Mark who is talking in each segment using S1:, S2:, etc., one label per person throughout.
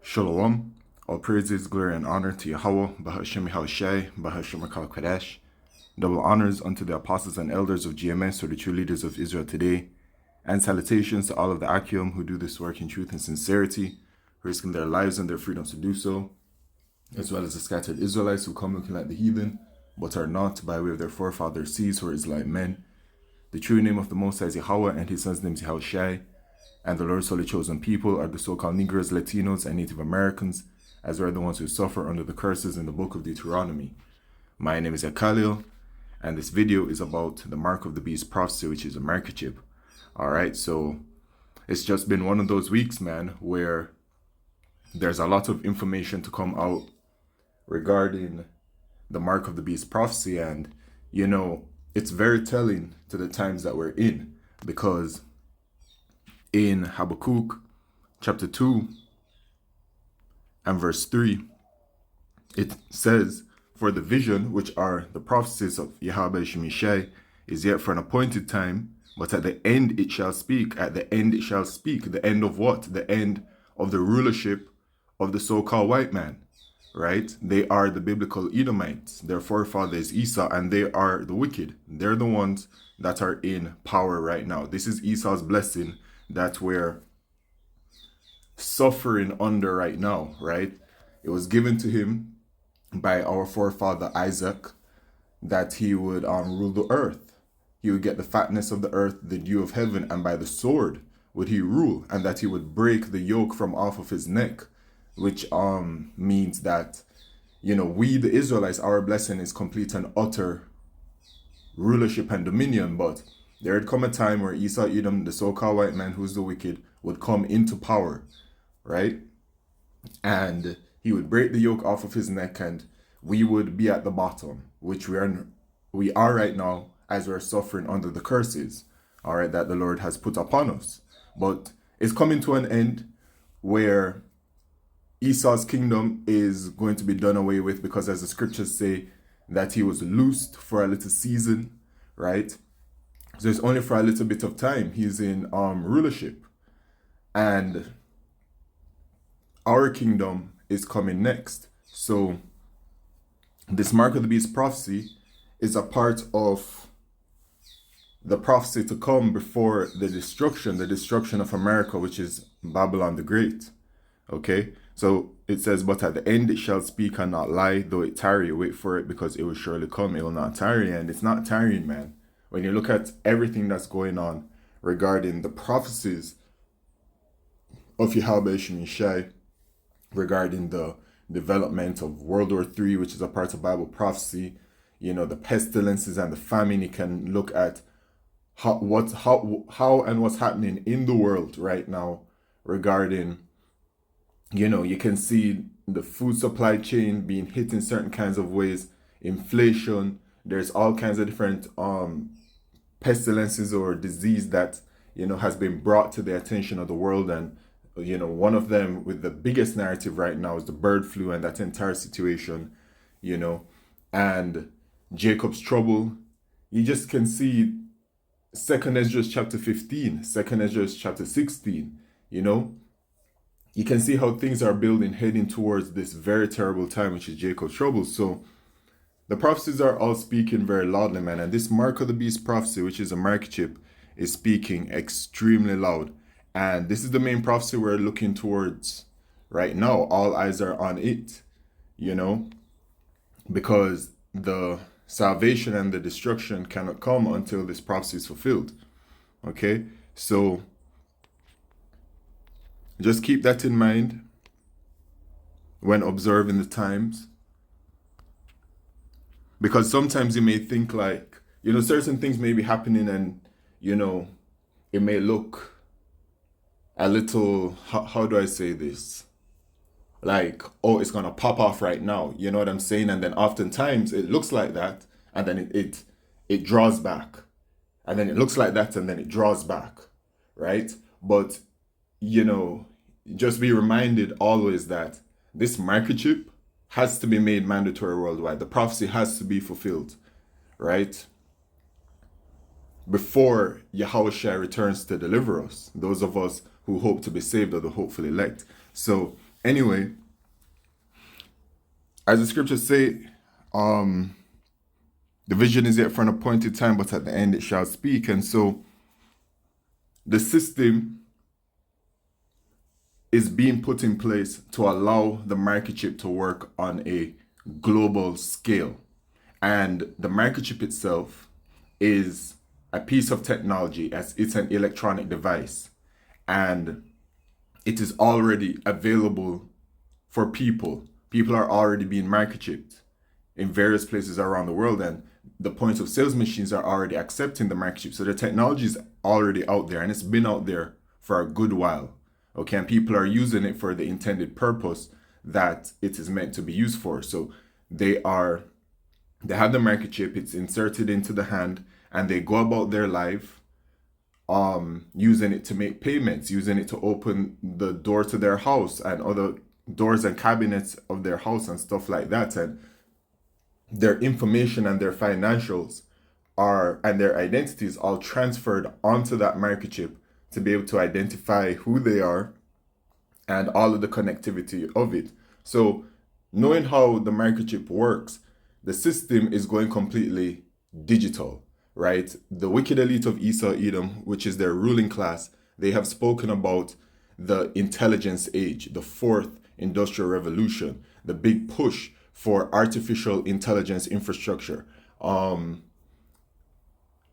S1: Shalom. All praises, glory, and honor to Yahweh, Bahashem Yahushai, Bahashem Makal Kadesh. Double honors unto the apostles and elders of GMS, or the true leaders of Israel today. And salutations to all of the Akim who do this work in truth and sincerity, risking their lives and their freedoms to do so, as well as the scattered Israelites who come looking like the heathen, but are not, by way of their forefathers' seeds who are Israelite men. The true name of the Most High is Yahweh, and his son's name is Yahushai. And the Lord's holy chosen people are the so-called Negroes, Latinos, and Native Americans, as are the ones who suffer under the curses in the book of Deuteronomy. My name is Khalil, and this video is about the mark of the beast prophecy, which is a microchip. Alright, so it's just been one of those weeks, man, where there's a lot of information to come out regarding the mark of the beast prophecy, and, you know, it's very telling to the times that we're in, because in Habakkuk chapter 2 and verse 3, it says, "For the vision, which are the prophecies of Yahweh Shemishai, is yet for an appointed time, but at the end it shall speak." At the end it shall speak. The end of what? The end of the rulership of the so-called white man, right? They are the biblical Edomites. Their forefather is Esau, and they are the wicked. They're the ones that are in power right now. This is Esau's blessing that we're suffering under right now, right? It was given to him by our forefather Isaac that he would rule the earth. He would get the fatness of the earth, the dew of heaven, and by the sword would he rule, and that he would break the yoke from off of his neck, which means that, you know, we the Israelites, our blessing is complete and utter rulership and dominion. But there had come a time where Esau, Edom, the so-called white man who's the wicked, would come into power, right? And he would break the yoke off of his neck, and we would be at the bottom, which we are right now, as we're suffering under the curses, all right, that the Lord has put upon us. But it's coming to an end where Esau's kingdom is going to be done away with, because as the scriptures say, that he was loosed for a little season, right? So it's only for a little bit of time he's in rulership, and our kingdom is coming next. So this mark of the beast prophecy is a part of the prophecy to come before the destruction of America, which is Babylon the Great. Okay, so it says, "But at the end it shall speak and not lie, though it tarry, wait for it, because it will surely come, it will not tarry." And it's not tarrying, man. When you look at everything that's going on regarding the prophecies of Yahweh Shemishai, regarding the development of World War III, which is a part of Bible prophecy, you know, the pestilences and the famine, you can look at how and what's happening in the world right now regarding, you know, you can see the food supply chain being hit in certain kinds of ways, inflation, there's all kinds of different pestilences or disease that, you know, has been brought to the attention of the world. And, you know, one of them with the biggest narrative right now is the bird flu and that entire situation, you know, and Jacob's trouble. You just can see 2nd Ezra chapter 15, 2nd Ezra chapter 16, you know, you can see how things are building, heading towards this very terrible time, which is Jacob's trouble. So the prophecies are all speaking very loudly, man. And this mark of the beast prophecy, which is a microchip, is speaking extremely loud. And this is the main prophecy we're looking towards right now. All eyes are on it, you know, because the salvation and the destruction cannot come until this prophecy is fulfilled. Okay, so just keep that in mind when observing the times, because sometimes you may think like, you know, certain things may be happening and, you know, it may look a little, how do I say this? Like, oh, it's going to pop off right now. You know what I'm saying? And then oftentimes it looks like that, and then it draws back. And then it looks like that, and then it draws back, right? But, you know, just be reminded always that this microchip has to be made mandatory worldwide. The prophecy has to be fulfilled, right? Before Yahushua returns to deliver us, those of us who hope to be saved are the hopeful elect. So Anyway, as the scriptures say, um, the vision is yet for an appointed time, but at the end it shall speak. And so the system is being put in place to allow the microchip to work on a global scale. And the microchip itself is a piece of technology, as it's an electronic device. And it is already available for people. People are already being microchipped in various places around the world, and the point of sales machines are already accepting the microchip. So the technology is already out there, and it's been out there for a good while. Okay, and people are using it for the intended purpose that it is meant to be used for. So they have the microchip, it's inserted into the hand, and they go about their life using it to make payments, using it to open the door to their house and other doors and cabinets of their house and stuff like that. And their information and their financials and their identities all transferred onto that microchip to be able to identify who they are and all of the connectivity of it. So knowing how the microchip works, the system is going completely digital, right? The wicked elite of Esau Edom, which is their ruling class, they have spoken about the intelligence age, the fourth industrial revolution, the big push for artificial intelligence infrastructure,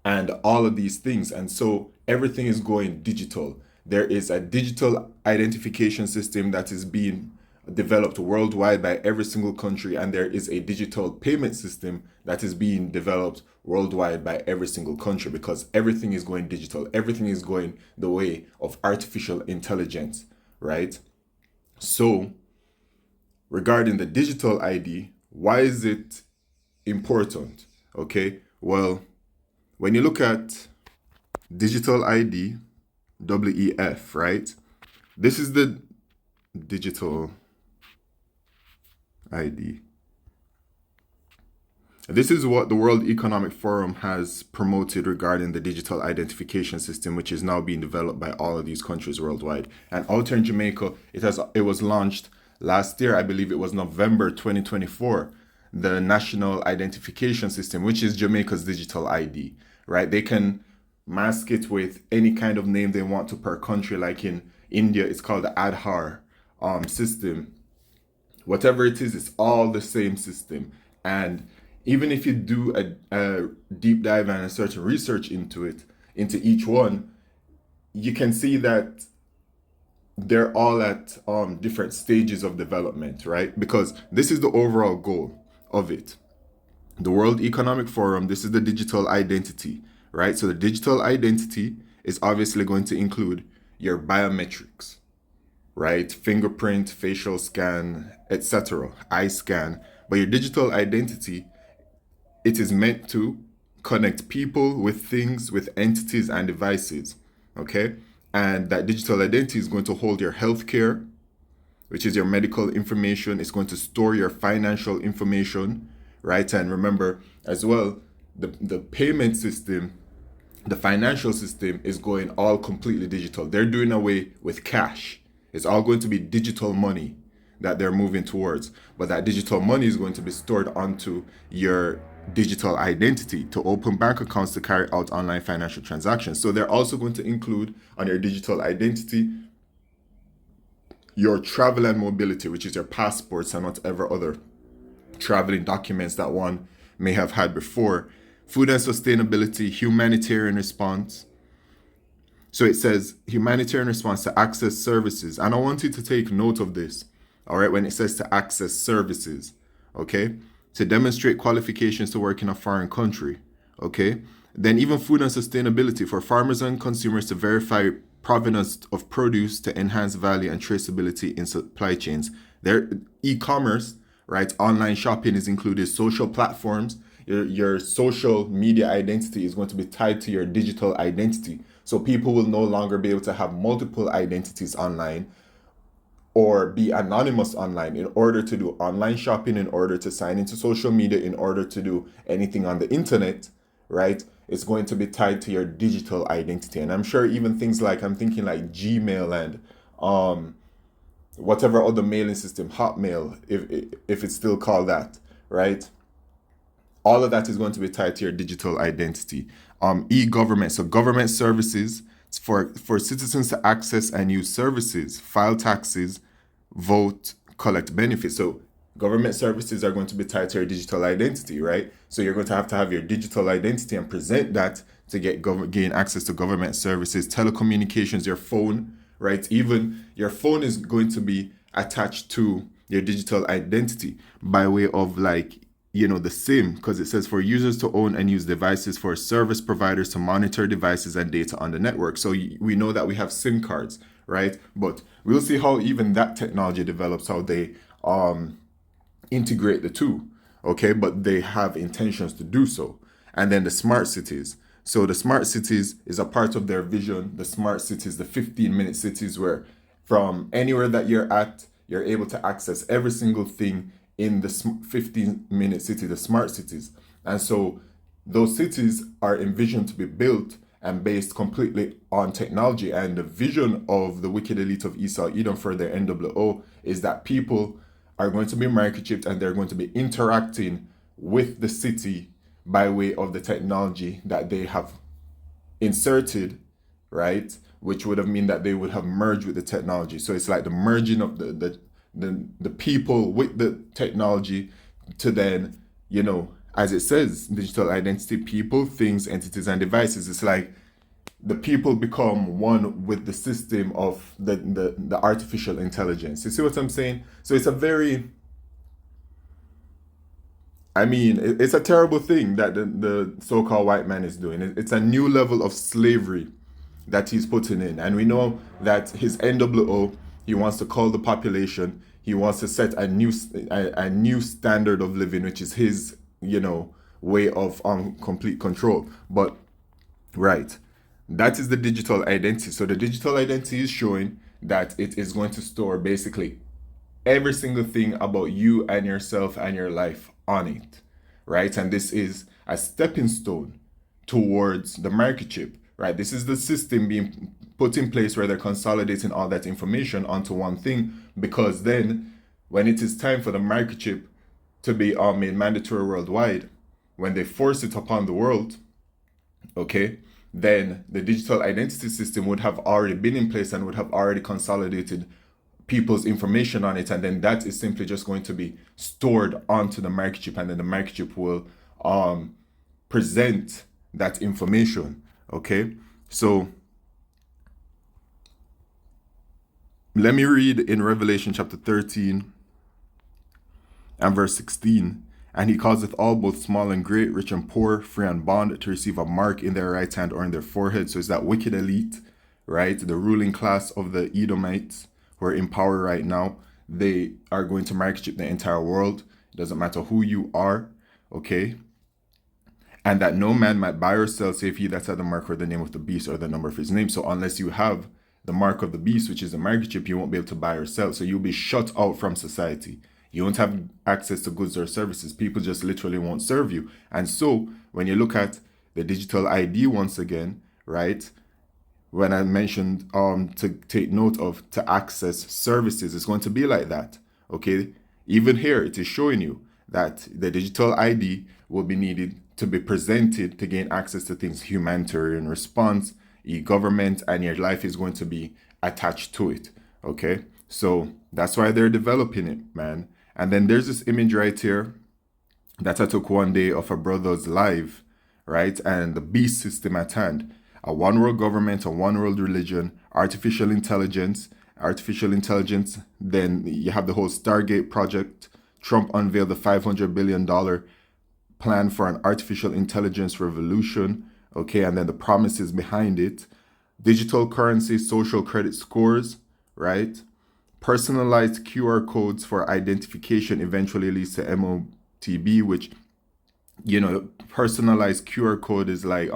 S1: and all of these things. And so everything is going digital. There is a digital identification system that is being developed worldwide by every single country, and there is a digital payment system that is being developed worldwide by every single country, because everything is going digital. Everything is going the way of artificial intelligence, right? So regarding the digital ID, why is it important? Okay, well, when you look at digital ID, WEF, right? This is the digital ID. This is what the World Economic Forum has promoted regarding the digital identification system, which is now being developed by all of these countries worldwide. And out here in Jamaica, it was launched last year. I believe it was November 2024. The National Identification System, which is Jamaica's digital ID, right? They can mask it with any kind of name they want to per country. Like in India, it's called the Aadhaar system. Whatever it is, it's all the same system. And even if you do a deep dive and a certain research into each one, you can see that they're all at different stages of development, right? Because this is the overall goal of it. The World Economic Forum, this is the digital identity, right? So the digital identity is obviously going to include your biometrics, right? Fingerprint, facial scan, etc., eye scan. But your digital identity, it is meant to connect people with things, with entities and devices, okay? And that digital identity is going to hold your healthcare, which is your medical information. It's going to store your financial information, right? And remember as well, the payment system, the financial system is going all completely digital. They're doing away with cash. It's all going to be digital money that they're moving towards. But that digital money is going to be stored onto your digital identity to open bank accounts to carry out online financial transactions. So they're also going to include on your digital identity your travel and mobility, which is your passports and whatever other traveling documents that one may have had before. Food and sustainability, humanitarian response. So it says humanitarian response to access services. And I want you to take note of this, all right, when it says to access services, okay? To demonstrate qualifications to work in a foreign country, okay? Then even food and sustainability for farmers and consumers to verify provenance of produce to enhance value and traceability in supply chains. There, e-commerce, right? Online shopping is included. Social platforms, your social media identity is going to be tied to your digital identity. So people will no longer be able to have multiple identities online or be anonymous online in order to do online shopping, in order to sign into social media, in order to do anything on the internet, right? It's going to be tied to your digital identity. And I'm sure even things like, I'm thinking like Gmail and whatever other mailing system, Hotmail, if it's still called that, right? All of that is going to be tied to your digital identity. E-government, so government services, it's for citizens to access and use services, file taxes, vote, collect benefits. So government services are going to be tied to your digital identity, right? So you're going to have your digital identity and present that to gain access to government services. Telecommunications, your phone, right? Even your phone is going to be attached to your digital identity by way of like, the SIM, because it says for users to own and use devices, for service providers to monitor devices and data on the network. So we know that we have SIM cards, right? But we'll see how even that technology develops, how they integrate the two, okay? But they have intentions to do so. And then the smart cities. So the smart cities is a part of their vision. The smart cities, the 15-minute cities, where from anywhere that you're at, you're able to access every single thing in the 15-minute city, the smart cities. And so those cities are envisioned to be built and based completely on technology. And the vision of the wicked elite of Esau Edom for their NWO is that people are going to be microchipped and they're going to be interacting with the city by way of the technology that they have inserted, right? Which would have mean that they would have merged with the technology. So it's like the merging of the people with the technology to then, as it says, digital identity, people, things, entities, and devices. It's like the people become one with the system of the artificial intelligence. You see what I'm saying? So it's a very, it's a terrible thing that the so-called white man is doing. It's a new level of slavery that he's putting in. And we know that his NWO, he wants to cull the population. He wants to set a new standard of living, which is his, way of complete control. But, right, that is the digital identity. So the digital identity is showing that it is going to store basically every single thing about you and yourself and your life on it, right? And this is a stepping stone towards the microchip, right? This is the system being put in place where they're consolidating all that information onto one thing, because then when it is time for the microchip to be made mandatory worldwide, when they force it upon the world, okay, then the digital identity system would have already been in place and would have already consolidated people's information on it, and then that is simply just going to be stored onto the microchip, and then the microchip will present that information. Okay, so let me read in Revelation chapter 13 and verse 16. And he causeth all, both small and great, rich and poor, free and bond, to receive a mark in their right hand or in their forehead. So it's that wicked elite, right? The ruling class of the Edomites who are in power right now. They are going to microchip the entire world. It doesn't matter who you are, okay? And that no man might buy or sell, save he that had the mark or the name of the beast or the number of his name. So unless you have the mark of the beast, which is the microchip, you won't be able to buy or sell. So you'll be shut out from society. You won't have access to goods or services. People just literally won't serve you. And so when you look at the digital ID once again, right? When I mentioned to take note of to access services, it's going to be like that. Okay. Even here, it is showing you that the digital ID will be needed to be presented to gain access to things, humanitarian response, e-government, and your life is going to be attached to it. Okay. So that's why they're developing it, man. And then there's this image right here that I took one day of a brother's live, right? And the beast system at hand. A one world government, a one world religion, artificial intelligence. Then you have the whole Stargate project. Trump unveiled the $500 billion plan for an artificial intelligence revolution. Okay, and then the promises behind it. Digital currency, social credit scores, right? Personalized QR codes for identification eventually leads to M0TB, which, personalized QR code is like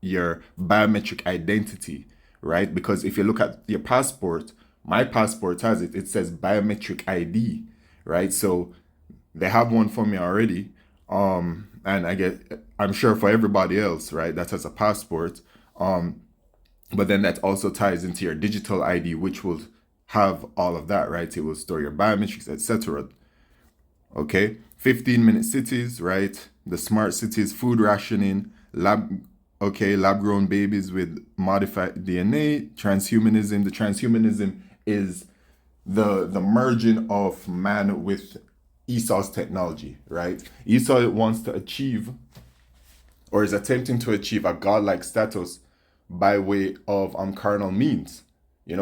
S1: your biometric identity, right? Because if you look at your passport, my passport has it says biometric ID, right? So they have one for me already. And I'm sure for everybody else, right, that has a passport. But then that also ties into your digital ID, which will have all of that, right? It will store your biometrics, etc. Okay, 15-minute cities, right? The smart cities, food rationing, lab-grown babies with modified DNA, transhumanism. The transhumanism is the merging of man with Esau's technology, right? Esau wants to achieve, or is attempting to achieve, a godlike status by way of carnal means,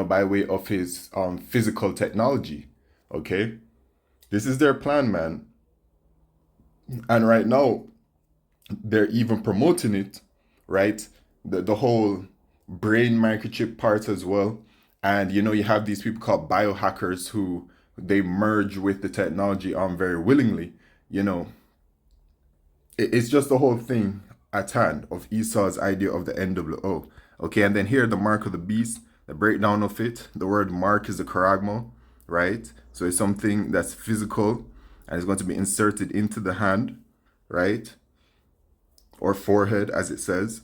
S1: by way of his physical technology. Okay, this is their plan, man. And right now, they're even promoting it, right? The whole brain microchip part as well. And you have these people called biohackers who they merge with the technology very willingly. It's just the whole thing at hand of Esau's idea of the NWO. Okay, and then here the mark of the beast, the breakdown of it. The word mark is the charagmo, right? So it's something that's physical and it's going to be inserted into the hand, right? Or forehead, as it says.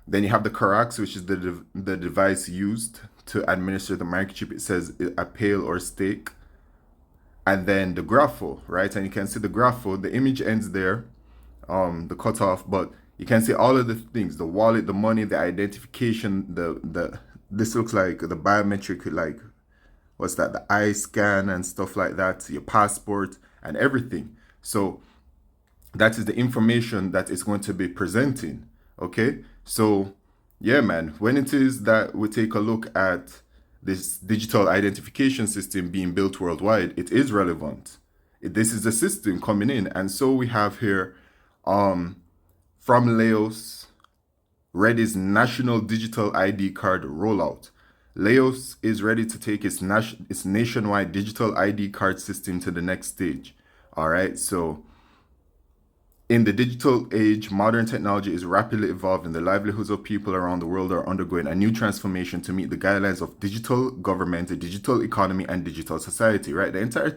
S1: Then you have the carax, which is the device used to administer the microchip. It says a pail or stake. And then the grapho, right? And you can see the grapho, the image ends there, the cutoff, but you can see all of the things: the wallet, the money, the identification, the this looks like the biometric, like what's that, the eye scan and stuff like that, your passport and everything. So that is the information that it's going to be presenting. Okay, so yeah, man, when it is that we take a look at this digital identification system being built worldwide, it is relevant. This is the system coming in. And so we have here from Laos, Readies national digital ID card rollout. Laos is ready to take its nationwide digital ID card system to the next stage. All right, so in the digital age, modern technology is rapidly evolving. The livelihoods of people around the world are undergoing a new transformation to meet the guidelines of digital government, the digital economy, and digital society, right? The entire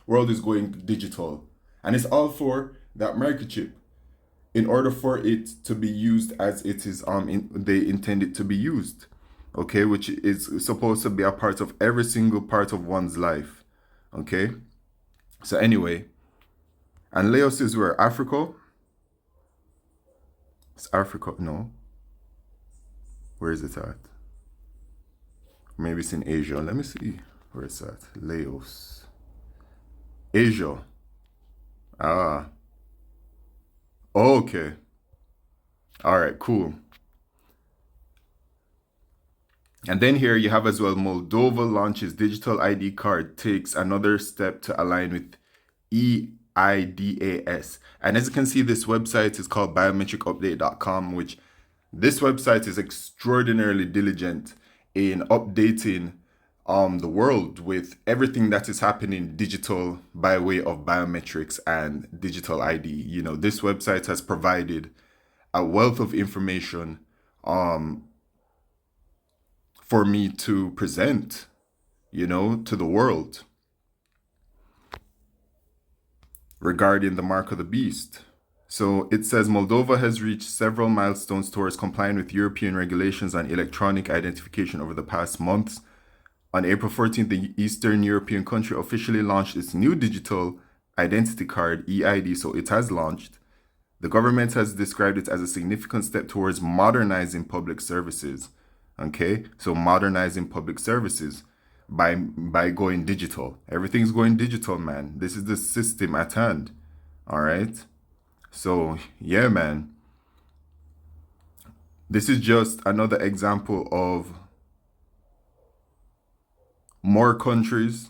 S1: world is going digital. And it's all for that microchip in order for it to be used as it is they intend it to be used. Okay, which is supposed to be a part of every single part of one's life. Okay? So anyway, and Laos is where? Africa? It's Africa, no. Where is it at? Maybe it's in Asia. Let me see where it's at. Laos. Asia. Ah. Okay. All right, cool. And then here you have as well, Moldova launches digital ID card, takes another step to align with EIDAS. And as you can see, this website is called biometricupdate.com, which this website is extraordinarily diligent in updating the world with everything that is happening digital by way of biometrics and digital ID. This website has provided a wealth of information for me to present, to the world regarding the mark of the beast. So it says Moldova has reached several milestones towards complying with European regulations on electronic identification over the past months. On April 14th, the Eastern European country officially launched its new digital identity card, EID, so it has launched. The government has described it as a significant step towards modernizing public services. Okay, so modernizing public services by going digital. Everything's going digital, man. This is the system at hand. All right. So yeah, man. This is just another example of more countries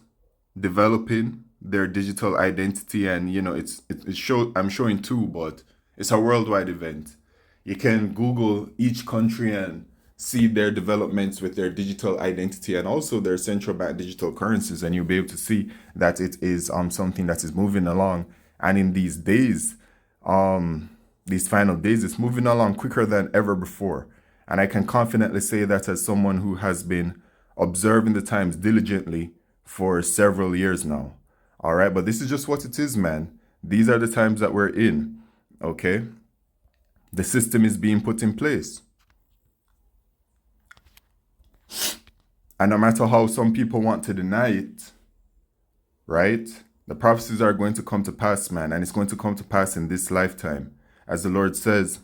S1: developing their digital identity, and I'm showing two, but it's a worldwide event. You can Google each country and see their developments with their digital identity and also their central bank digital currencies, and you'll be able to see that it is something that is moving along. And in these days, these final days, it's moving along quicker than ever before. And I can confidently say that as someone who has been observing the times diligently for several years now. All right, but this is just what it is, man. These are the times that we're in. Okay, the system is being put in place. And no matter how some people want to deny it, right? The prophecies are going to come to pass, man, and it's going to come to pass in this lifetime. As the Lord says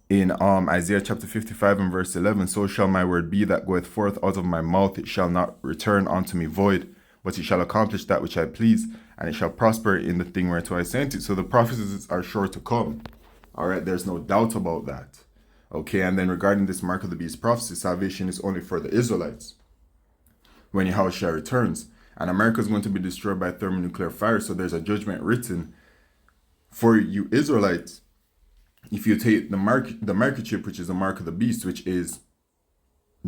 S1: in Isaiah chapter 55 and verse 11, so shall my word be that goeth forth out of my mouth. It shall not return unto me void, but it shall accomplish that which I please, and it shall prosper in the thing whereto I sent it. So the prophecies are sure to come. All right, there's no doubt about that. Okay, and then regarding this mark of the beast prophecy, salvation is only for the Israelites when Yahushua returns. And America is going to be destroyed by thermonuclear fire. So there's a judgment written for you Israelites. If you take the microchip, which is the mark of the beast, which is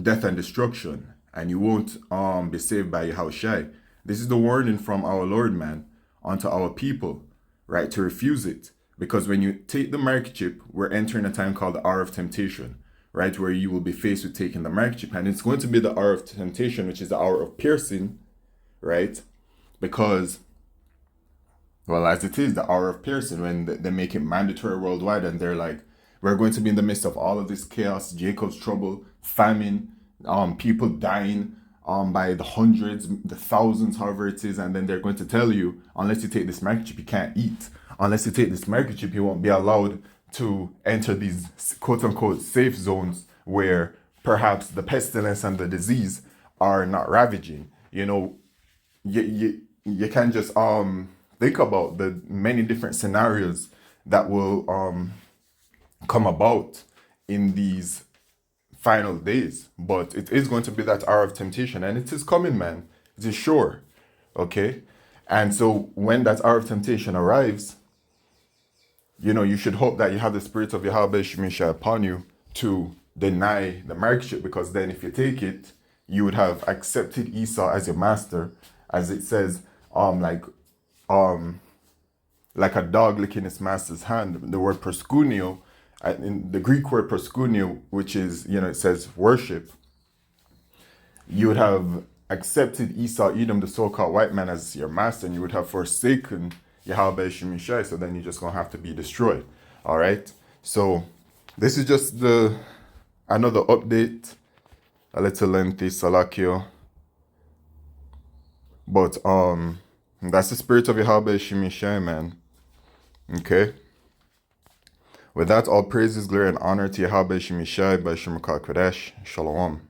S1: death and destruction, and you won't be saved by Yahushua. This is the warning from our Lord, man, unto our people, right, to refuse it. Because when you take the microchip, we're entering a time called the hour of temptation, right, where you will be faced with taking the microchip. And it's going to be the hour of temptation, which is the hour of piercing, right? Because, well, as it is the hour of piercing, when they make it mandatory worldwide, and they're like, we're going to be in the midst of all of this chaos, Jacob's trouble, famine, people dying by the hundreds, the thousands, however it is, and then they're going to tell you, unless you take this microchip, you can't eat. Unless you take this microchip, you won't be allowed to enter these quote-unquote safe zones where perhaps the pestilence and the disease are not ravaging. You know, you can just think about the many different scenarios that will come about in these final days. But it is going to be that hour of temptation, and it is coming, man. It is sure. Okay? And so when that hour of temptation arrives, you know, you should hope that you have the spirit of Yahweh Shemisha upon you to deny the microchip, because then if you take it, you would have accepted Esau as your master, as it says, like a dog licking its master's hand. The word proskuneo, in the Greek word proskuneo, which is, you know, it says worship, you would have accepted Esau, Edom, the so-called white man, as your master, and you would have forsaken Yahweh Shemishai, so then you're just going to have to be destroyed. All right? So this is just another update, a little lengthy, Salakio. But that's the spirit of Yahweh Shemishai, man. Okay? With that, all praises, glory, and honor to Yahweh Shemishai by Shemukah Kodesh. Shalom.